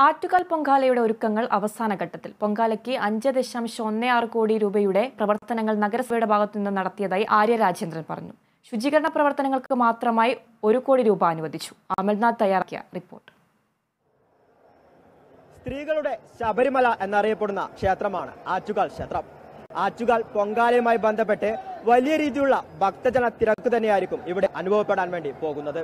ആറ്റുകാൽ പൊങ്കാലയുടെ ഒരുക്കങ്ങൾ അവസാന ഘട്ടത്തിൽ. പൊങ്കാലയ്ക്ക് 5.16 കോടി രൂപയുടെ പ്രവർത്തനങ്ങൾ നഗരസഭയുടെ ഭാഗത്തുനിന്ന് നടത്തിയതായി ആര്യ രാജേന്ദ്രൻ പറഞ്ഞു. ശുചീകരണ പ്രവർത്തനങ്ങൾക്ക് മാത്രമായി 1 കോടി രൂപ അനുവദിച്ചു. അമൽനാഥ് തയ്യാറാക്കിയ റിപ്പോർട്ട്. സ്ത്രീകളുടെ ശബരിമല എന്നറിയപ്പെടുന്ന ക്ഷേത്രമാണ് ആറ്റുകാൽ ക്ഷേത്രം. ആറ്റുകാൽ പൊങ്കാലയുമായി ബന്ധപ്പെട്ട് വലിയ രീതിയിലുള്ള ഭക്തജന തിരക്ക് തന്നെയായിരിക്കും ഇവിടെ അനുഭവപ്പെടാൻ വേണ്ടി പോകുന്നത്.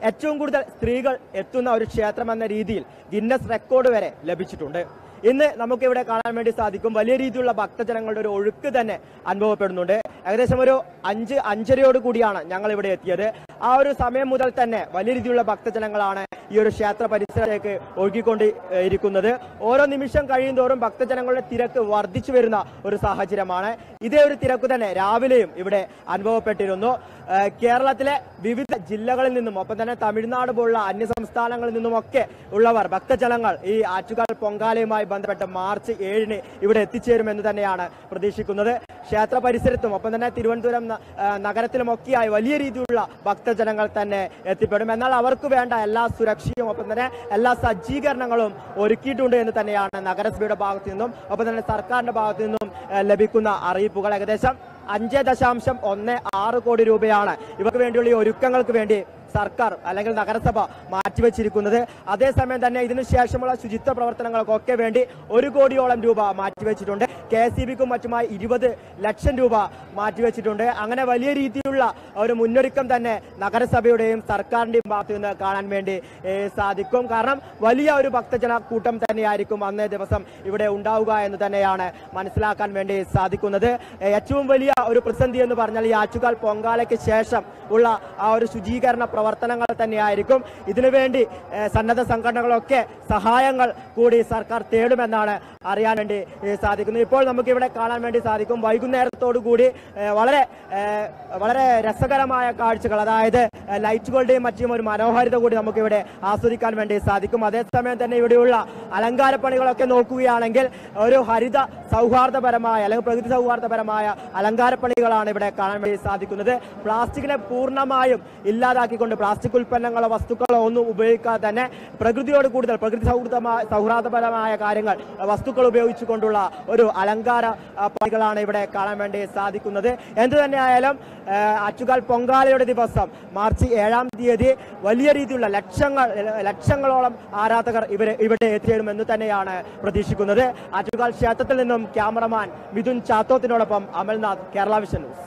ഏറ്റവും കൂടുതൽ സ്ത്രീകൾ എത്തുന്ന ഒരു ക്ഷേത്രം എന്ന രീതിയിൽ ഗിന്നസ് റെക്കോർഡ് വരെ ലഭിച്ചിട്ടുണ്ട്. ഇന്ന് നമുക്കിവിടെ കാണാൻ വേണ്ടി സാധിക്കും വലിയ രീതിയിലുള്ള ഭക്തജനങ്ങളുടെ ഒരു ഒഴുക്ക് തന്നെ അനുഭവപ്പെടുന്നുണ്ട്. ഏകദേശം ഒരു 5:30 കൂടിയാണ് ഞങ്ങൾ ഇവിടെ എത്തിയത്. ആ ഒരു സമയം മുതൽ തന്നെ വലിയ രീതിയിലുള്ള ഭക്തജനങ്ങളാണ് ഈ ഒരു ക്ഷേത്ര പരിസരത്തേക്ക് ഒഴുകിക്കൊണ്ടിരിക്കുന്നത്. ഓരോ നിമിഷം കഴിയുന്തോറും ഭക്തജനങ്ങളുടെ തിരക്ക് വർദ്ധിച്ചു വരുന്ന ഒരു സാഹചര്യമാണ്. ഇതേ ഒരു തിരക്ക് തന്നെ രാവിലെയും ഇവിടെ അനുഭവപ്പെട്ടിരുന്നു. കേരളത്തിലെ വിവിധ ജില്ലകളിൽ നിന്നും ഒപ്പം തന്നെ തമിഴ്നാട് പോലുള്ള അന്യ സംസ്ഥാനങ്ങളിൽ നിന്നുമൊക്കെ ഉള്ളവർ ഭക്തജനങ്ങൾ ഈ ആറ്റുകാൽ പൊങ്കാലയുമായി ബന്ധപ്പെട്ട് മാർച്ച് 7-ന് ഇവിടെ എത്തിച്ചേരുമെന്ന് തന്നെയാണ് പ്രതീക്ഷിക്കുന്നത്. ക്ഷേത്ര പരിസരത്തും ഒപ്പം തന്നെ തിരുവനന്തപുരം നഗരത്തിലുമൊക്കെയായി വലിയ രീതിയിലുള്ള ഭക്തജനങ്ങൾ തന്നെ എത്തിപ്പെടും. എന്നാൽ അവർക്ക് വേണ്ട എല്ലാ സുരക്ഷയും ഒപ്പം തന്നെ എല്ലാ സജ്ജീകരണങ്ങളും ഒരുക്കിയിട്ടുണ്ട് എന്ന് തന്നെയാണ് നഗരസഭയുടെ ഭാഗത്തു നിന്നും ഒപ്പം തന്നെ സർക്കാരിന്റെ ഭാഗത്തു നിന്നും ലഭിക്കുന്ന അറിയിപ്പുകൾ. ഏകദേശം 5.16 കോടി രൂപയാണ് ഇവർക്ക് വേണ്ടിയുള്ള ഈ ഒരുക്കങ്ങൾക്ക് വേണ്ടി സർക്കാർ അല്ലെങ്കിൽ നഗരസഭ മാറ്റിവെച്ചിരിക്കുന്നത്. അതേസമയം തന്നെ ഇതിനു ശേഷമുള്ള ശുചിത്വ പ്രവർത്തനങ്ങൾക്കൊക്കെ വേണ്ടി 1 കോടിയോളം രൂപ മാറ്റിവെച്ചിട്ടുണ്ട്. KSEBക്കും മറ്റുമായി 20 ലക്ഷം രൂപ മാറ്റിവെച്ചിട്ടുണ്ട്. അങ്ങനെ വലിയ രീതിയിലുള്ള ഒരു മുന്നൊരുക്കം തന്നെ നഗരസഭയുടെയും സർക്കാരിന്റെയും ഭാഗത്തു നിന്ന് കാണാൻ വേണ്ടി സാധിക്കും. കാരണം വലിയ ഒരു ഭക്തജന കൂട്ടം തന്നെയായിരിക്കും അന്നേ ദിവസം ഇവിടെ ഉണ്ടാവുക എന്ന് തന്നെയാണ് മനസ്സിലാക്കാൻ വേണ്ടി സാധിക്കുന്നത്. ഏറ്റവും വലിയ ഒരു പ്രതിസന്ധി എന്ന് പറഞ്ഞാൽ ഈ ആറ്റുകാൽ പൊങ്കാലയ്ക്ക് ശേഷം ഉള്ള ആ ഒരു ശുചീകരണ പ്രവർത്തനങ്ങൾ തന്നെയായിരിക്കും. ഇതിനുവേണ്ടി സന്നദ്ധ സംഘടനകളൊക്കെ സഹായങ്ങൾ കൂടി സർക്കാർ തേടുമെന്നാണ് അറിയാൻ വേണ്ടി സാധിക്കുന്നത്. ഇപ്പോൾ നമുക്ക് ഇവിടെ കാണാൻ വേണ്ടി സാധിക്കും വൈകുന്നേരത്തോടു കൂടി വളരെ രസകരമായ കാഴ്ചകൾ, അതായത് ലൈറ്റുകളുടെയും മറ്റും ഒരു മനോഹാരിത കൂടി നമുക്കിവിടെ ആസ്വദിക്കാൻ വേണ്ടി സാധിക്കും. അതേസമയം തന്നെ ഇവിടെയുള്ള അലങ്കാരപ്പണികളൊക്കെ നോക്കുകയാണെങ്കിൽ ഒരു ഹരിത സൗഹാർദ്ദപരമായ അല്ലെങ്കിൽ പ്രകൃതി സൗഹാർദ്ദപരമായ അലങ്കാരപ്പണികളാണ് ഇവിടെ കാണാൻ വേണ്ടി സാധിക്കുന്നത്. പ്ലാസ്റ്റിക്കിനെ പൂർണ്ണമായും ഇല്ലാതാക്കിക്കൊണ്ട് പ്ലാസ്റ്റിക് ഉൽപ്പന്നങ്ങളോ വസ്തുക്കളോ ഒന്നും ഉപയോഗിക്കാതെ തന്നെ പ്രകൃതിയോട് കൂടുതൽ പ്രകൃതി സൗഹാർദ്ദപരമായ കാര്യങ്ങൾ വസ്തുക്കൾ ഉപയോഗിച്ചുകൊണ്ടുള്ള ഒരു അലങ്കാര പണികളാണ് ഇവിടെ കാണാൻ വേണ്ടി സാധിക്കുന്നത്. എന്തു തന്നെയായാലും ആറ്റുകാൽ പൊങ്കാലയുടെ ദിവസം മാർച്ച് 7-ാം തീയതി വലിയ രീതിയിലുള്ള ലക്ഷങ്ങളോളം ആരാധകർ ഇവിടെ എത്തിയേരുമെന്ന് തന്നെയാണ് പ്രതീക്ഷിക്കുന്നത്. ആറ്റുകാൽ ക്ഷേത്രത്തിൽ നിന്നും ക്യാമറമാൻ മിഥുൻ ചാത്തോത്തിനോടൊപ്പം അമൽനാഥ്, കേരള വിഷൻ ന്യൂസ്.